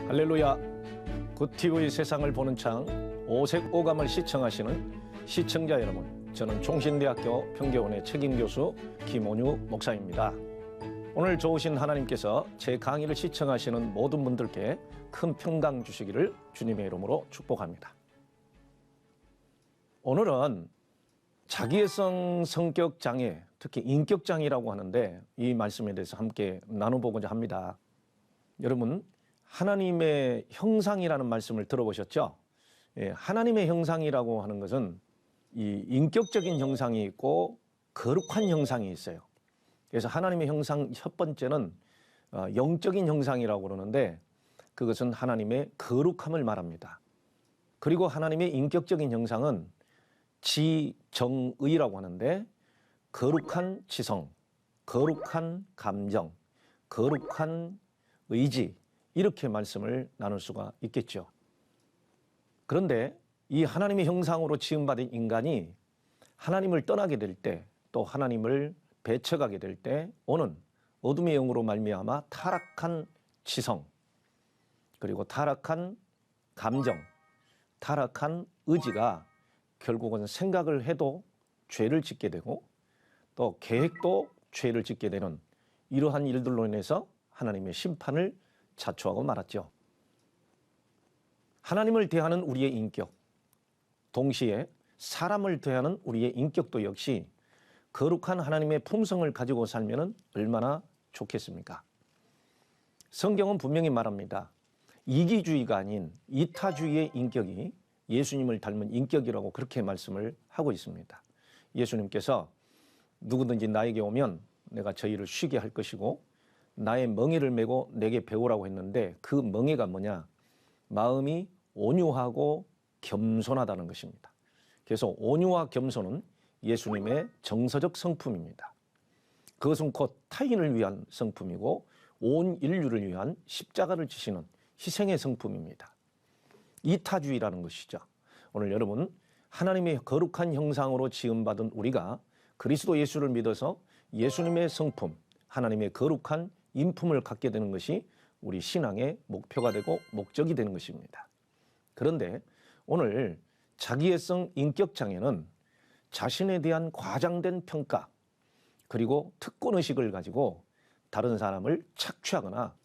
할렐루야. 굿TV의 세상을 보는 창 오색 오감을 시청하시는 시청자 여러분, 저는 총신대학교 평교원의 책임교수 김온유 목사입니다. 오늘 좋으신 하나님께서 제 강의를 시청하시는 모든 분들께 큰 평강 주시기를 주님의 이름으로 축복합니다. 오늘은 자기애성 성격 장애, 특히 인격 장애라고 하는데 이 말씀에 대해서 함께 나눠보고자 합니다. 여러분, 하나님의 형상이라는 말씀을 들어보셨죠? 예, 하나님의 형상이라고 하는 것은 이 인격적인 형상이 있고 거룩한 형상이 있어요. 그래서 하나님의 형상 첫 번째는 영적인 형상이라고 그러는데 그것은 하나님의 거룩함을 말합니다. 그리고 하나님의 인격적인 형상은 지정의라고 하는데 거룩한 지성, 거룩한 감정, 거룩한 의지, 이렇게 말씀을 나눌 수가 있겠죠. 그런데 이 하나님의 형상으로 지음받은 인간이 하나님을 떠나게 될 때, 또 하나님을 배척하게 될 때 오는 어둠의 영으로 말미암아 타락한 지성, 그리고 타락한 감정, 타락한 의지가 결국은 생각을 해도 죄를 짓게 되고 또 계획도 죄를 짓게 되는 이러한 일들로 인해서 하나님의 심판을 자초하고 말았죠. 하나님을 대하는 우리의 인격, 동시에 사람을 대하는 우리의 인격도 역시 거룩한 하나님의 품성을 가지고 살면 얼마나 좋겠습니까? 성경은 분명히 말합니다. 이기주의가 아닌 이타주의의 인격이 예수님을 닮은 인격이라고 그렇게 말씀을 하고 있습니다. 예수님께서 누구든지 나에게 오면 내가 저희를 쉬게 할 것이고 나의 멍에를 메고 내게 배우라고 했는데 그 멍에가 뭐냐? 마음이 온유하고 겸손하다는 것입니다. 그래서 온유와 겸손은 예수님의 정서적 성품입니다. 그것은 곧 타인을 위한 성품이고 온 인류를 위한 십자가를 지시는 희생의 성품입니다. 이타주의라는 것이죠. 오늘 여러분, 하나님의 거룩한 형상으로 지음받은 우리가 그리스도 예수를 믿어서 예수님의 성품, 하나님의 거룩한 인품을 갖게 되는 것이 우리 신앙의 목표가 되고 목적이 되는 것입니다. 그런데 오늘 자기애성 인격장애는 자신에 대한 과장된 평가 그리고 특권의식을 가지고 다른 사람을 착취하거나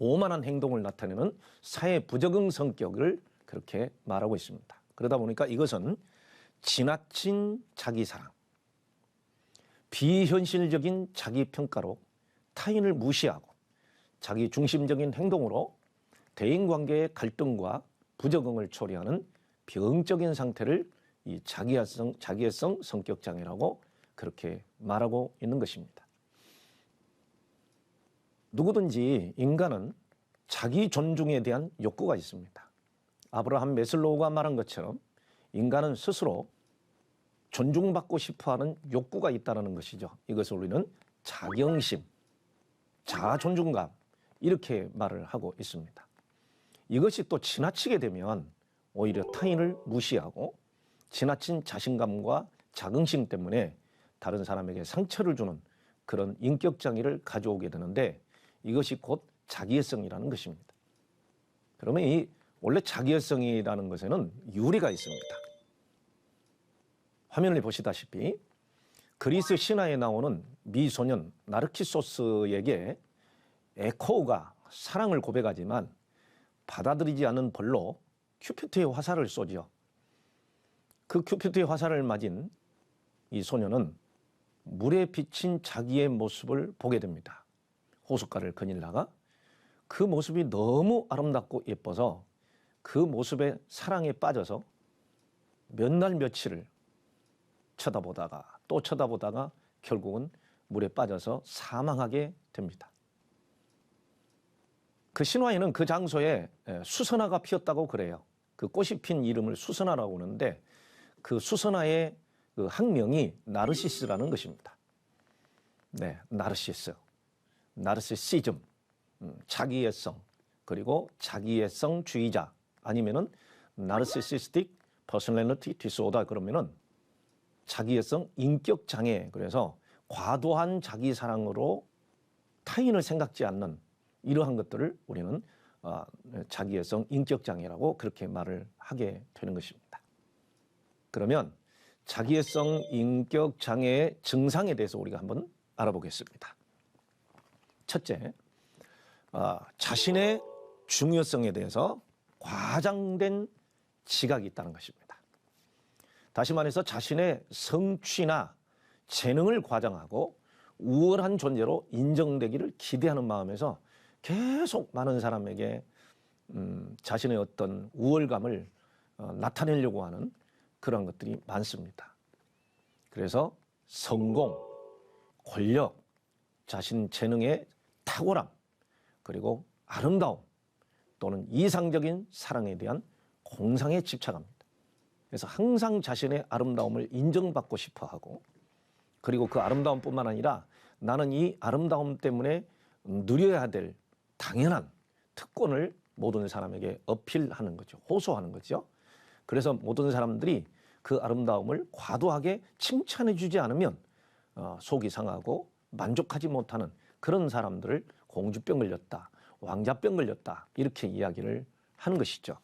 오만한 행동을 나타내는 사회 부적응 성격을 그렇게 말하고 있습니다. 그러다 보니까 이것은 지나친 자기사랑, 비현실적인 자기평가로 타인을 무시하고 자기 중심적인 행동으로 대인관계의 갈등과 부적응을 초래하는 병적인 상태를 이 자기애성 성격장애라고 그렇게 말하고 있는 것입니다. 누구든지 인간은 자기 존중에 대한 욕구가 있습니다. 아브라함 매슬로우가 말한 것처럼 인간은 스스로 존중받고 싶어하는 욕구가 있다는 것이죠. 이것을 우리는 자경심, 자존중감 이렇게 말을 하고 있습니다. 이것이 또 지나치게 되면 오히려 타인을 무시하고 지나친 자신감과 자긍심 때문에 다른 사람에게 상처를 주는 그런 인격장애를 가져오게 되는데 이것이 곧 자기애성이라는 것입니다. 그러면 이 원래 자기애성이라는 것에는 유래가 있습니다. 화면을 보시다시피 그리스 신화에 나오는 미소년 나르키소스에게 에코가 사랑을 고백하지만 받아들이지 않는 벌로 큐피트의 화살을 쏘죠. 그 큐피트의 화살을 맞은 이 소녀는 물에 비친 자기의 모습을 보게 됩니다. 호숫가를 거닐다가 그 모습이 너무 아름답고 예뻐서 그 모습에 사랑에 빠져서 몇 날 며칠을 쳐다보다가 또 쳐다보다가 결국은 물에 빠져서 사망하게 됩니다. 그 신화에는 그 장소에 수선화가 피었다고 그래요. 그 꽃이 핀 이름을 수선화라고 하는데 그 수선화의 그 학명이 나르시스라는 것입니다. 네, 나르시스, 나르시시즘, 자기애성, 그리고 자기애성주의자 아니면은 나르시시스틱 퍼스널리티 디스오더 그러면은 자기애성 인격 장애, 그래서 과도한 자기 사랑으로 타인을 생각지 않는 이러한 것들을 우리는 자기애성 인격장애라고 그렇게 말을 하게 되는 것입니다. 그러면 자기애성 인격장애의 증상에 대해서 우리가 한번 알아보겠습니다. 첫째, 자신의 중요성에 대해서 과장된 지각이 있다는 것입니다. 다시 말해서 자신의 성취나 재능을 과장하고 우월한 존재로 인정되기를 기대하는 마음에서 계속 많은 사람에게 자신의 어떤 우월감을 나타내려고 하는 그런 것들이 많습니다. 그래서 성공, 권력, 자신 재능의 탁월함, 그리고 아름다움 또는 이상적인 사랑에 대한 공상에 집착합니다. 그래서 항상 자신의 아름다움을 인정받고 싶어 하고, 그리고 그 아름다움뿐만 아니라 나는 이 아름다움 때문에 누려야 될 당연한 특권을 모든 사람에게 어필하는 거죠. 호소하는 거죠. 그래서 모든 사람들이 그 아름다움을 과도하게 칭찬해 주지 않으면 속이 상하고 만족하지 못하는 그런 사람들을 공주병 걸렸다, 왕자병 걸렸다, 이렇게 이야기를 하는 것이죠.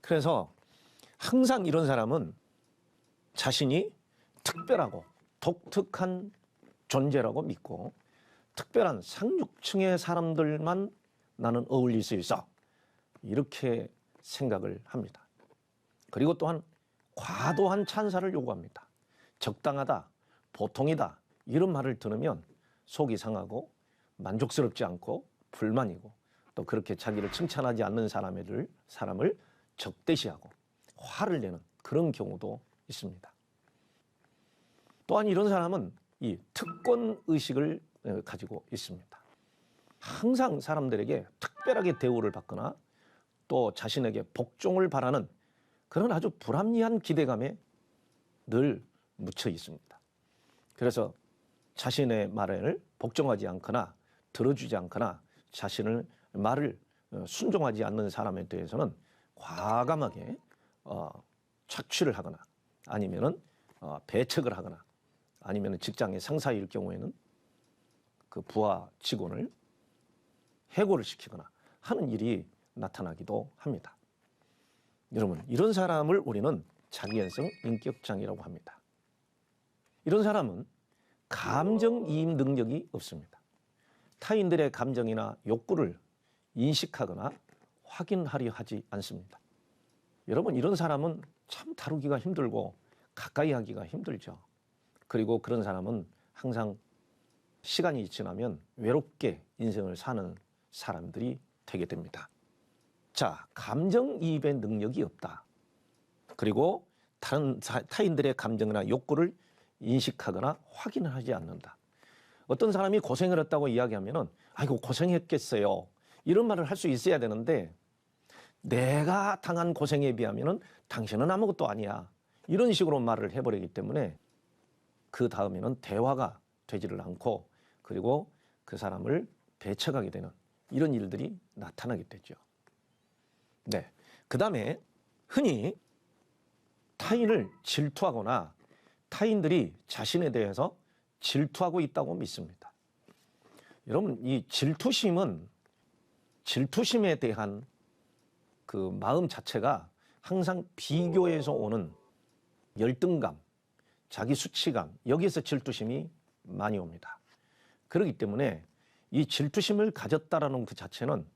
그래서 항상 이런 사람은 자신이 특별하고 독특한 존재라고 믿고 특별한 상류층의 사람들만 나는 어울릴 수 있어, 이렇게 생각을 합니다. 그리고 또한 과도한 찬사를 요구합니다. 적당하다, 보통이다, 이런 말을 들으면 속이 상하고 만족스럽지 않고 불만이고, 또 그렇게 자기를 칭찬하지 않는 사람을 적대시하고 화를 내는 그런 경우도 있습니다. 또한 이런 사람은 이 특권 의식을 가지고 있습니다. 항상 사람들에게 특별하게 대우를 받거나 또 자신에게 복종을 바라는 그런 아주 불합리한 기대감에 늘 묻혀 있습니다. 그래서 자신의 말을 복종하지 않거나 들어주지 않거나 자신의 말을 순종하지 않는 사람에 대해서는 과감하게 착취를 하거나 아니면은 배척을 하거나 아니면 직장의 상사일 경우에는 그 부하 직원을 해고를 시키거나 하는 일이 나타나기도 합니다. 여러분, 이런 사람을 우리는 자기애성 인격장애라고 합니다. 이런 사람은 감정이입 능력이 없습니다. 타인들의 감정이나 욕구를 인식하거나 확인하려 하지 않습니다. 여러분, 이런 사람은 참 다루기가 힘들고 가까이 하기가 힘들죠. 그리고 그런 사람은 항상 시간이 지나면 외롭게 인생을 사는 사람들이 되게 됩니다. 자, 감정이입의 능력이 없다. 그리고 타인들의 감정이나 욕구를 인식하거나 확인을 하지 않는다. 어떤 사람이 고생을 했다고 이야기하면은 아이고 고생했겠어요, 이런 말을 할 수 있어야 되는데, 내가 당한 고생에 비하면은 당신은 아무것도 아니야, 이런 식으로 말을 해버리기 때문에 그 다음에는 대화가 되지를 않고, 그리고 그 사람을 배척하게 되는 이런 일들이 나타나게 되죠. 네. 그 다음에 흔히 타인을 질투하거나 타인들이 자신에 대해서 질투하고 있다고 믿습니다. 여러분, 이 질투심에 대한 그 마음 자체가 항상 비교에서 오는 열등감, 자기 수치감, 여기에서 질투심이 많이 옵니다. 그렇기 때문에 이 질투심을 가졌다라는 그 자체는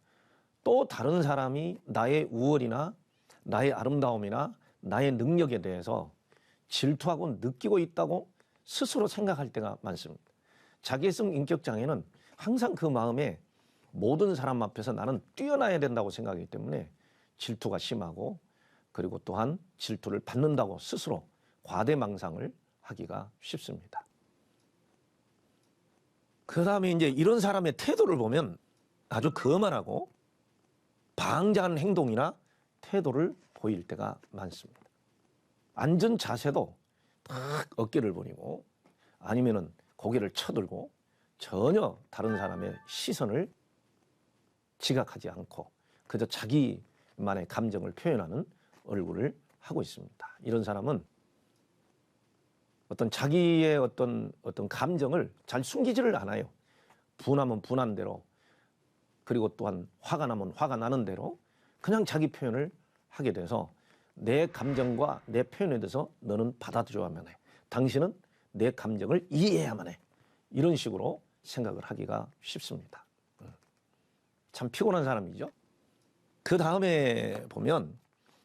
또 다른 사람이 나의 우월이나 나의 아름다움이나 나의 능력에 대해서 질투하고 느끼고 있다고 스스로 생각할 때가 많습니다. 자기애성 인격장애는 항상 그 마음에 모든 사람 앞에서 나는 뛰어나야 된다고 생각하기 때문에 질투가 심하고, 그리고 또한 질투를 받는다고 스스로 과대망상을 하기가 쉽습니다. 그 다음에 이제 이런 사람의 태도를 보면 아주 거만하고 방자한 행동이나 태도를 보일 때가 많습니다. 앉은 자세도 딱 어깨를 버리고 아니면은 고개를 쳐들고 전혀 다른 사람의 시선을 지각하지 않고 그저 자기만의 감정을 표현하는 얼굴을 하고 있습니다. 이런 사람은 어떤 자기의 어떤 감정을 잘 숨기지를 않아요. 분하면 분한 대로 그리고 또한 화가 나면 화가 나는 대로 그냥 자기 표현을 하게 돼서 내 감정과 내 표현에 대해서 너는 받아줘야만 해. 당신은 내 감정을 이해해야만 해. 이런 식으로 생각을 하기가 쉽습니다. 참 피곤한 사람이죠. 그 다음에 보면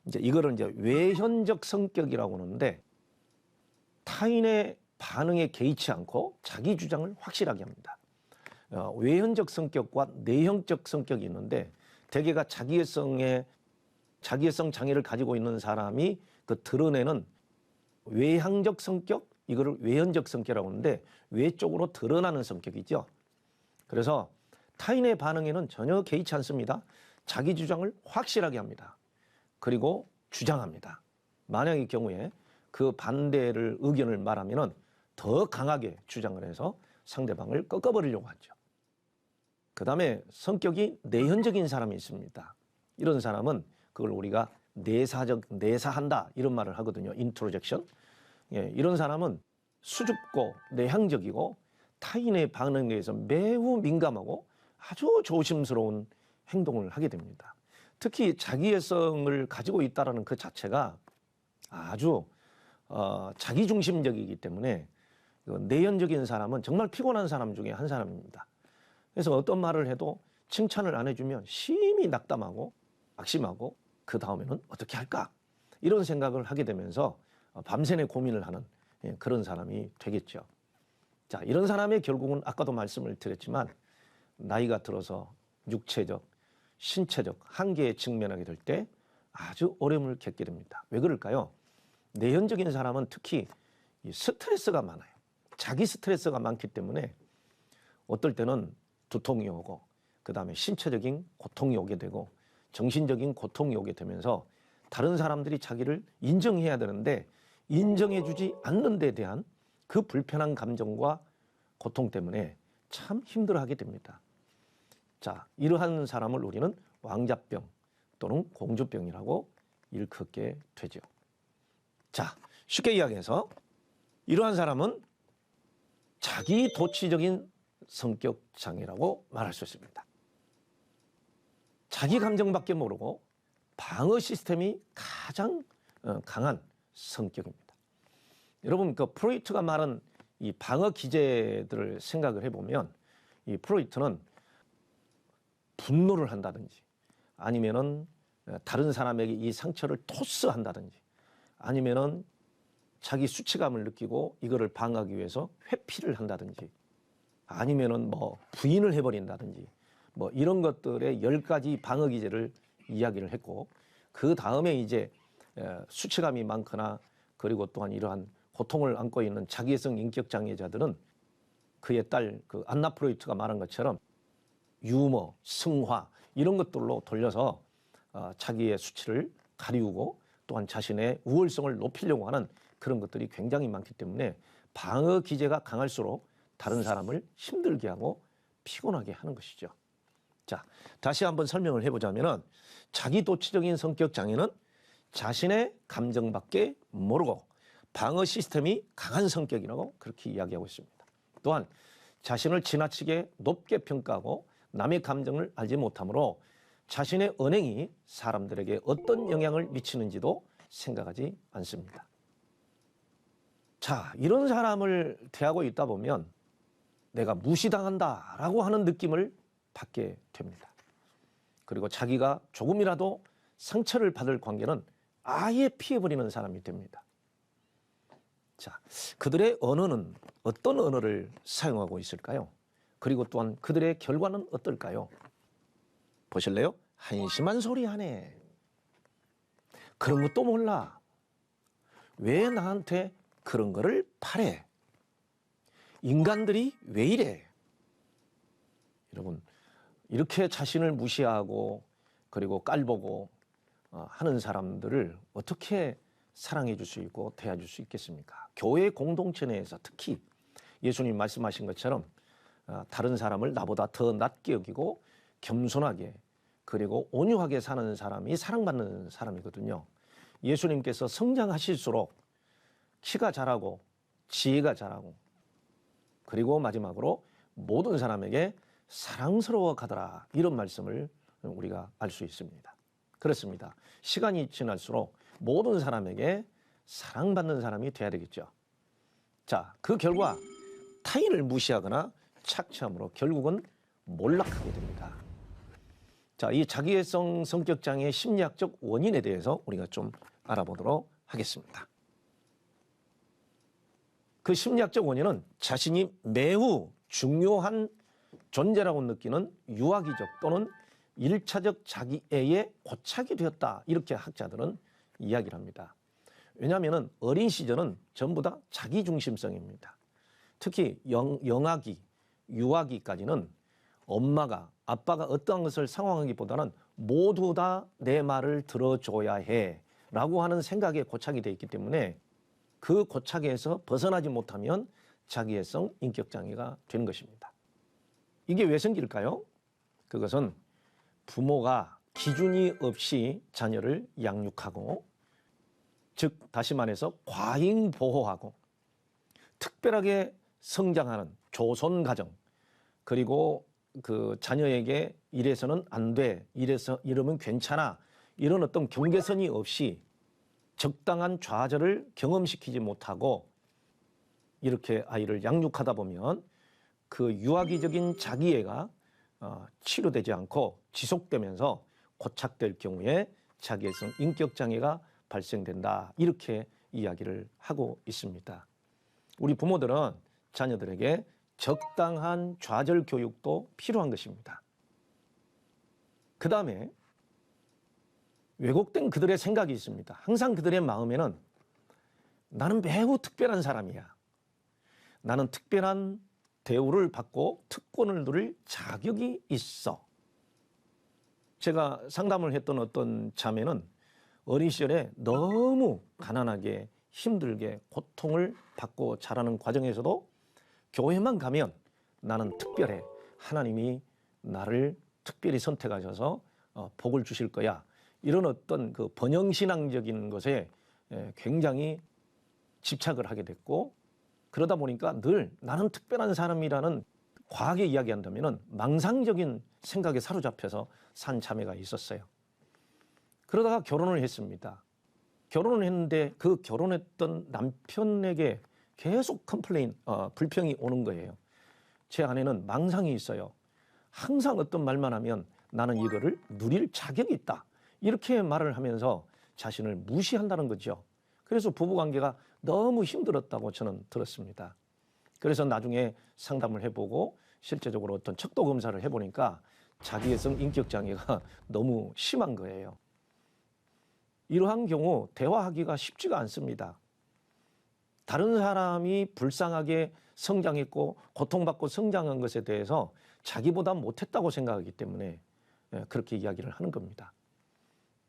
이제 이거를 이제 외현적 성격이라고 하는데 타인의 반응에 개의치 않고 자기 주장을 확실하게 합니다. 외현적 성격과 내형적 성격이 있는데 대개가 자기애성 장애를 가지고 있는 사람이 그 드러내는 외향적 성격, 이거를 외현적 성격이라고 하는데 외적으로 드러나는 성격이죠. 그래서 타인의 반응에는 전혀 개의치 않습니다. 자기 주장을 확실하게 합니다. 그리고 주장합니다. 만약의 경우에 그 반대를 의견을 말하면은 더 강하게 주장을 해서 상대방을 꺾어버리려고 하죠. 그 다음에 성격이 내현적인 사람이 있습니다. 이런 사람은 그걸 우리가 내사한다 이런 말을 하거든요. 인트로젝션. 예, 이런 사람은 수줍고 내향적이고 타인의 반응에 대해서 매우 민감하고 아주 조심스러운 행동을 하게 됩니다. 특히 자기애성을 가지고 있다는 그 자체가 아주 자기중심적이기 때문에 내연적인 사람은 정말 피곤한 사람 중에 한 사람입니다. 그래서 어떤 말을 해도 칭찬을 안 해주면 심히 낙담하고 낙심하고 그 다음에는 어떻게 할까? 이런 생각을 하게 되면서 밤새내 고민을 하는 그런 사람이 되겠죠. 자, 이런 사람의 결국은 아까도 말씀을 드렸지만 나이가 들어서 육체적, 신체적 한계에 직면하게 될 때 아주 어려움을 겪게 됩니다. 왜 그럴까요? 내현적인 사람은 특히 스트레스가 많아요. 자기 스트레스가 많기 때문에 어떨 때는 두통이 오고 그 다음에 신체적인 고통이 오게 되고 정신적인 고통이 오게 되면서 다른 사람들이 자기를 인정해야 되는데 인정해주지 않는 데 대한 그 불편한 감정과 고통 때문에 참 힘들어하게 됩니다. 자, 이러한 사람을 우리는 왕자병 또는 공주병이라고 일컫게 되죠. 자, 쉽게 이야기해서 이러한 사람은 자기 도취적인 성격 장애라고 말할 수 있습니다. 자기 감정밖에 모르고 방어 시스템이 가장 강한 성격입니다. 여러분, 그 프로이트가 말한 이 방어 기제들을 생각을 해보면 이 프로이트는 분노를 한다든지 아니면은 다른 사람에게 이 상처를 토스한다든지 아니면은 자기 수치감을 느끼고 이거를 방어하기 위해서 회피를 한다든지 아니면은 뭐 부인을 해버린다든지 뭐 이런 것들의 10가지 방어 기제를 이야기를 했고 그 다음에 이제 수치감이 많거나 그리고 또한 이러한 고통을 안고 있는 자기애성 인격 장애자들은 그의 딸 그 안나 프로이트가 말한 것처럼 유머, 승화 이런 것들로 돌려서 자기의 수치를 가리우고 또한 자신의 우월성을 높이려고 하는 그런 것들이 굉장히 많기 때문에 방어 기제가 강할수록 다른 사람을 힘들게 하고 피곤하게 하는 것이죠. 자, 다시 한번 설명을 해보자면은 자기 도취적인 성격 장애는 자신의 감정밖에 모르고 방어 시스템이 강한 성격이라고 그렇게 이야기하고 있습니다. 또한 자신을 지나치게 높게 평가하고 남의 감정을 알지 못하므로 자신의 언행이 사람들에게 어떤 영향을 미치는지도 생각하지 않습니다. 자, 이런 사람을 대하고 있다 보면 내가 무시당한다라고 하는 느낌을 받게 됩니다. 그리고 자기가 조금이라도 상처를 받을 관계는 아예 피해버리는 사람이 됩니다. 자, 그들의 언어는 어떤 언어를 사용하고 있을까요? 그리고 또한 그들의 결과는 어떨까요? 보실래요? 한심한 소리 하네. 그런 것도 몰라. 왜 나한테 그런 거를 바래? 인간들이 왜 이래? 여러분, 이렇게 자신을 무시하고 그리고 깔보고 하는 사람들을 어떻게 사랑해 줄 수 있고 대해줄 수 있겠습니까? 교회 공동체 내에서 특히 예수님 말씀하신 것처럼 다른 사람을 나보다 더 낮게 여기고 겸손하게 그리고 온유하게 사는 사람이 사랑받는 사람이거든요. 예수님께서 성장하실수록 키가 자라고 지혜가 자라고 그리고 마지막으로 모든 사람에게 사랑스러워 가더라. 이런 말씀을 우리가 알 수 있습니다. 그렇습니다. 시간이 지날수록 모든 사람에게 사랑받는 사람이 돼야 되겠죠. 자, 그 결과 타인을 무시하거나 착취함으로 결국은 몰락하게 됩니다. 자, 이 자기애성 성격 장애의 심리학적 원인에 대해서 우리가 좀 알아보도록 하겠습니다. 그 심리학적 원인은 자신이 매우 중요한 존재라고 느끼는 유아기적 또는 일차적 자기애의 고착이 되었다. 이렇게 학자들은 이야기를 합니다. 왜냐하면 어린 시절은 전부 다 자기중심성입니다. 특히 영아기, 유아기까지는 엄마가, 아빠가 어떠한 것을 상황하기보다는 모두 다 내 말을 들어줘야 해 라고 하는 생각에 고착이 되어 있기 때문에 그 고착에서 벗어나지 못하면 자기애성 인격장애가 되는 것입니다. 이게 왜 생길까요? 그것은 부모가 기준이 없이 자녀를 양육하고, 즉 다시 말해서 과잉 보호하고 특별하게 성장하는 조선 가정, 그리고 그 자녀에게 이래서는 안 돼, 이러면 괜찮아, 이런 어떤 경계선이 없이 적당한 좌절을 경험시키지 못하고 이렇게 아이를 양육하다 보면 그 유아기적인 자기애가 치료되지 않고 지속되면서 고착될 경우에 자기애성 인격장애가 발생된다. 이렇게 이야기를 하고 있습니다. 우리 부모들은 자녀들에게 적당한 좌절 교육도 필요한 것입니다. 그 다음에 왜곡된 그들의 생각이 있습니다. 항상 그들의 마음에는 나는 매우 특별한 사람이야. 나는 특별한 대우를 받고 특권을 누릴 자격이 있어. 제가 상담을 했던 어떤 자매는 어린 시절에 너무 가난하게 힘들게 고통을 받고 자라는 과정에서도 교회만 가면 나는 특별해. 하나님이 나를 특별히 선택하셔서 복을 주실 거야. 이런 어떤 그 번영신앙적인 것에 굉장히 집착을 하게 됐고, 그러다 보니까 늘 나는 특별한 사람이라는 과하게 이야기한다면 망상적인 생각에 사로잡혀서 산 자매가 있었어요. 그러다가 결혼을 했습니다. 결혼을 했는데 그 결혼했던 남편에게 계속 불평이 오는 거예요. 제 아내는 망상이 있어요. 항상 어떤 말만 하면 나는 이거를 누릴 자격이 있다. 이렇게 말을 하면서 자신을 무시한다는 거죠. 그래서 부부관계가 너무 힘들었다고 저는 들었습니다. 그래서 나중에 상담을 해보고 실제적으로 어떤 척도 검사를 해보니까 자기애성 인격장애가 너무 심한 거예요. 이러한 경우 대화하기가 쉽지가 않습니다. 다른 사람이 불쌍하게 성장했고 고통받고 성장한 것에 대해서 자기보다 못했다고 생각하기 때문에 그렇게 이야기를 하는 겁니다.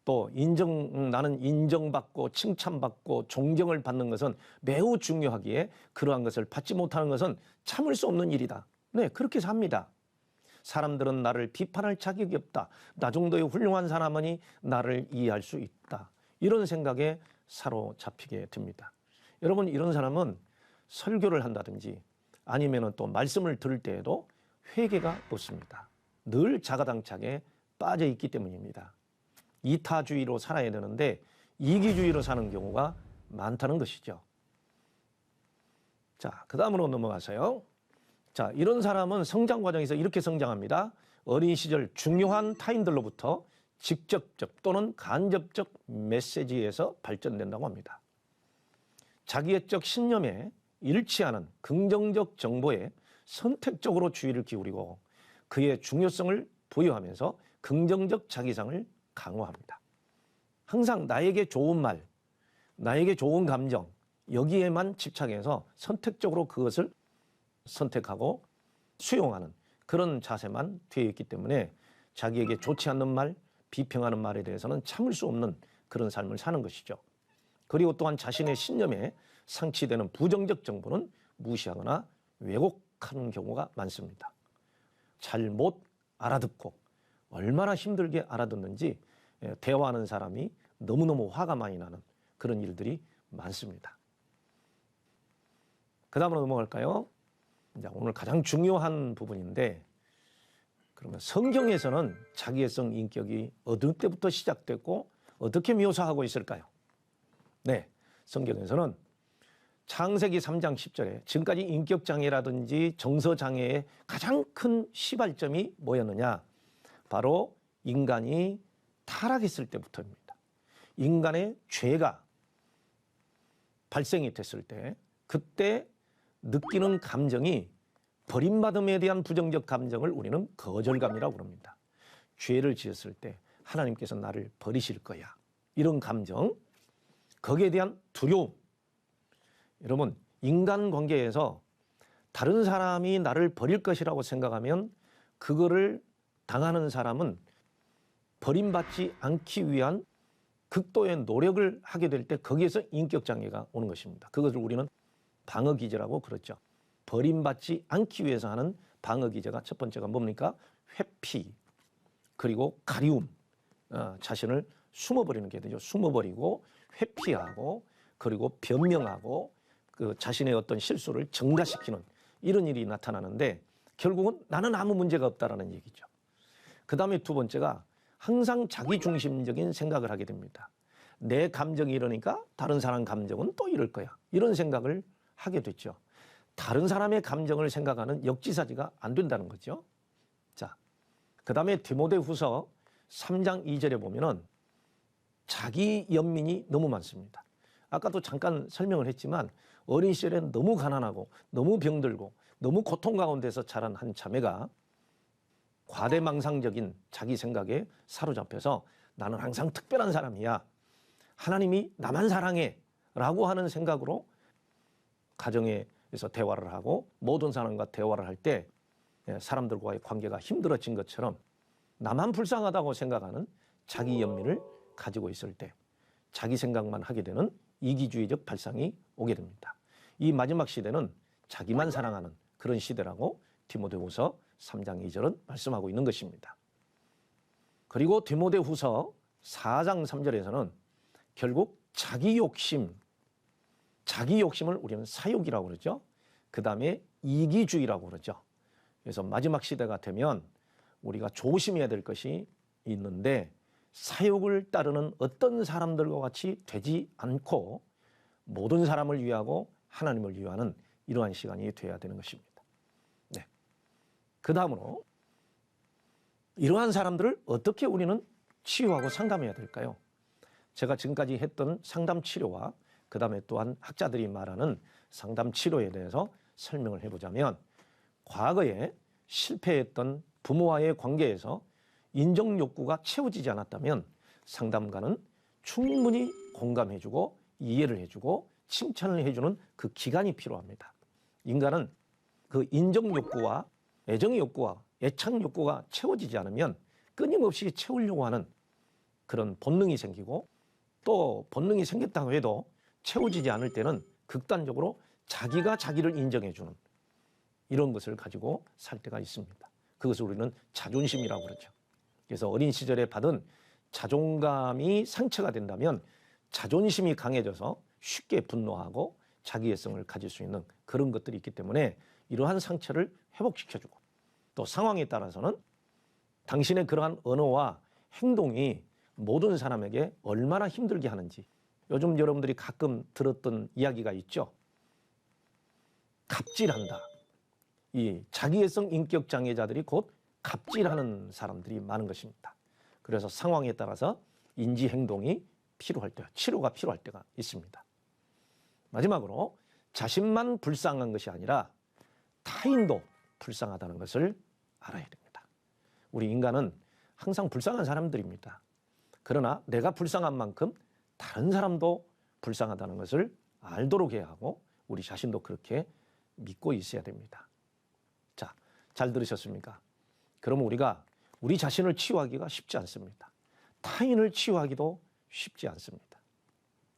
또 나는 인정받고 칭찬받고 존경을 받는 것은 매우 중요하기에 그러한 것을 받지 못하는 것은 참을 수 없는 일이다. 네, 그렇게 삽니다. 사람들은 나를 비판할 자격이 없다. 나 정도의 훌륭한 사람만이 나를 이해할 수 있다. 이런 생각에 사로잡히게 됩니다. 여러분, 이런 사람은 설교를 한다든지 아니면 또 말씀을 들을 때에도 회개가 없습니다. 늘 자가당착에 빠져 있기 때문입니다. 이타주의로 살아야 되는데 이기주의로 사는 경우가 많다는 것이죠. 자, 그 다음으로 넘어가서요. 자, 이런 사람은 성장 과정에서 이렇게 성장합니다. 어린 시절 중요한 타인들로부터 직접적 또는 간접적 메시지에서 발전된다고 합니다. 자기애적 신념에 일치하는 긍정적 정보에 선택적으로 주의를 기울이고 그의 중요성을 부여하면서 긍정적 자기상을 강화합니다. 항상 나에게 좋은 말, 나에게 좋은 감정, 여기에만 집착해서 선택적으로 그것을 선택하고 수용하는 그런 자세만 되어 있기 때문에 자기에게 좋지 않는 말, 비평하는 말에 대해서는 참을 수 없는 그런 삶을 사는 것이죠. 그리고 또한 자신의 신념에 상치되는 부정적 정보는 무시하거나 왜곡하는 경우가 많습니다. 잘못 알아듣고 얼마나 힘들게 알아듣는지 대화하는 사람이 너무너무 화가 많이 나는 그런 일들이 많습니다. 그 다음으로 넘어갈까요? 오늘 가장 중요한 부분인데 그러면 성경에서는 자기애성 인격이 어느 때부터 시작됐고 어떻게 묘사하고 있을까요? 네, 성경에서는 창세기 3장 10절에 지금까지 인격장애라든지 정서장애의 가장 큰 시발점이 뭐였느냐? 바로 인간이 타락했을 때부터입니다. 인간의 죄가 발생이 됐을 때 그때 느끼는 감정이 버림받음에 대한 부정적 감정을 우리는 거절감이라고 부릅니다. 죄를 지었을 때 하나님께서 나를 버리실 거야. 이런 감정, 거기에 대한 두려움. 여러분, 인간관계에서 다른 사람이 나를 버릴 것이라고 생각하면 그거를 당하는 사람은 버림받지 않기 위한 극도의 노력을 하게 될 때 거기에서 인격장애가 오는 것입니다. 그것을 우리는 방어기제라고 그러죠. 버림받지 않기 위해서 하는 방어기제가 첫 번째가 뭡니까? 회피, 그리고 가리움, 자신을 숨어버리는 게 되죠. 숨어버리고 회피하고 그리고 변명하고 그 자신의 어떤 실수를 증가시키는 이런 일이 나타나는데 결국은 나는 아무 문제가 없다라는 얘기죠. 그 다음에 두 번째가 항상 자기중심적인 생각을 하게 됩니다. 내 감정이 이러니까 다른 사람 감정은 또 이럴 거야. 이런 생각을 하게 됐죠. 다른 사람의 감정을 생각하는 역지사지가 안 된다는 거죠. 자, 그 다음에 디모데후서 3장 2절에 보면은 자기 연민이 너무 많습니다. 아까도 잠깐 설명을 했지만 어린 시절에 너무 가난하고 너무 병들고 너무 고통 가운데서 자란 한 자매가 과대망상적인 자기 생각에 사로잡혀서 나는 항상 특별한 사람이야. 하나님이 나만 사랑해. 라고 하는 생각으로 가정에서 대화를 하고 모든 사람과 대화를 할 때 사람들과의 관계가 힘들어진 것처럼 나만 불쌍하다고 생각하는 자기 연민을 가지고 있을 때 자기 생각만 하게 되는 이기주의적 발상이 오게 됩니다. 이 마지막 시대는 자기만 사랑하는 그런 시대라고 디모데후서 3장 2절은 말씀하고 있는 것입니다. 그리고 디모데후서 4장 3절에서는 결국 자기 욕심을 우리는 사욕이라고 그러죠. 그 다음에 이기주의라고 그러죠. 그래서 마지막 시대가 되면 우리가 조심해야 될 것이 있는데 사욕을 따르는 어떤 사람들과 같이 되지 않고 모든 사람을 위하고 하나님을 위하는 이러한 시간이 되어야 되는 것입니다. 네. 그 다음으로 이러한 사람들을 어떻게 우리는 치유하고 상담해야 될까요? 제가 지금까지 했던 상담 치료와 그 다음에 또한 학자들이 말하는 상담 치료에 대해서 설명을 해보자면 과거에 실패했던 부모와의 관계에서 인정 욕구가 채워지지 않았다면 상담가는 충분히 공감해주고 이해를 해주고 칭찬을 해주는 그 기간이 필요합니다. 인간은 그 인정 욕구와 애정의 욕구와 애착 욕구가 채워지지 않으면 끊임없이 채우려고 하는 그런 본능이 생기고 또 본능이 생겼다고 해도 채워지지 않을 때는 극단적으로 자기가 자기를 인정해주는 이런 것을 가지고 살 때가 있습니다. 그것을 우리는 자존심이라고 그러죠. 그래서 어린 시절에 받은 자존감이 상처가 된다면 자존심이 강해져서 쉽게 분노하고 자기애성을 가질 수 있는 그런 것들이 있기 때문에 이러한 상처를 회복시켜주고 또 상황에 따라서는 당신의 그러한 언어와 행동이 모든 사람에게 얼마나 힘들게 하는지 요즘 여러분들이 가끔 들었던 이야기가 있죠. 갑질한다. 이 자기애성 인격 장애자들이 곧 갑질하는 사람들이 많은 것입니다. 그래서 상황에 따라서 인지 행동이 필요할 때, 치료가 필요할 때가 있습니다. 마지막으로 자신만 불쌍한 것이 아니라 타인도 불쌍하다는 것을 알아야 됩니다. 우리 인간은 항상 불쌍한 사람들입니다. 그러나 내가 불쌍한 만큼 다른 사람도 불쌍하다는 것을 알도록 해야 하고 우리 자신도 그렇게 믿고 있어야 됩니다. 자, 잘 들으셨습니까? 그러면 우리가 우리 자신을 치유하기가 쉽지 않습니다. 타인을 치유하기도 쉽지 않습니다.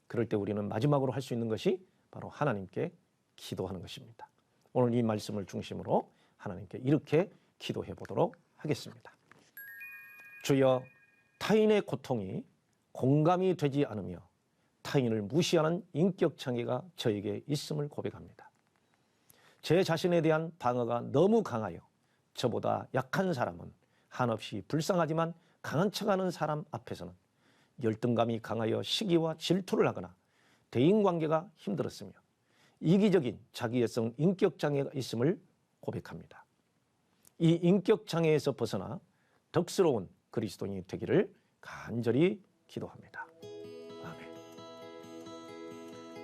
그럴 때 우리는 마지막으로 할 수 있는 것이 바로 하나님께 기도하는 것입니다. 오늘 이 말씀을 중심으로 하나님께 이렇게 기도해 보도록 하겠습니다. 주여, 타인의 고통이 공감이 되지 않으며 타인을 무시하는 인격 장애가 저에게 있음을 고백합니다. 제 자신에 대한 방어가 너무 강하여 저보다 약한 사람은 한없이 불쌍하지만 강한 척하는 사람 앞에서는 열등감이 강하여 시기와 질투를 하거나 대인관계가 힘들었으며 이기적인 자기애성 인격장애가 있음을 고백합니다. 이 인격장애에서 벗어나 덕스러운 그리스도인이 되기를 간절히 기도합니다. 아멘.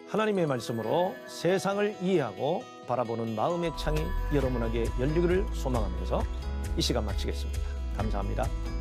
하나님의 말씀으로 세상을 이해하고 바라보는 마음의 창이 여러분에게 열리기를 소망하면서 이 시간 마치겠습니다. 감사합니다.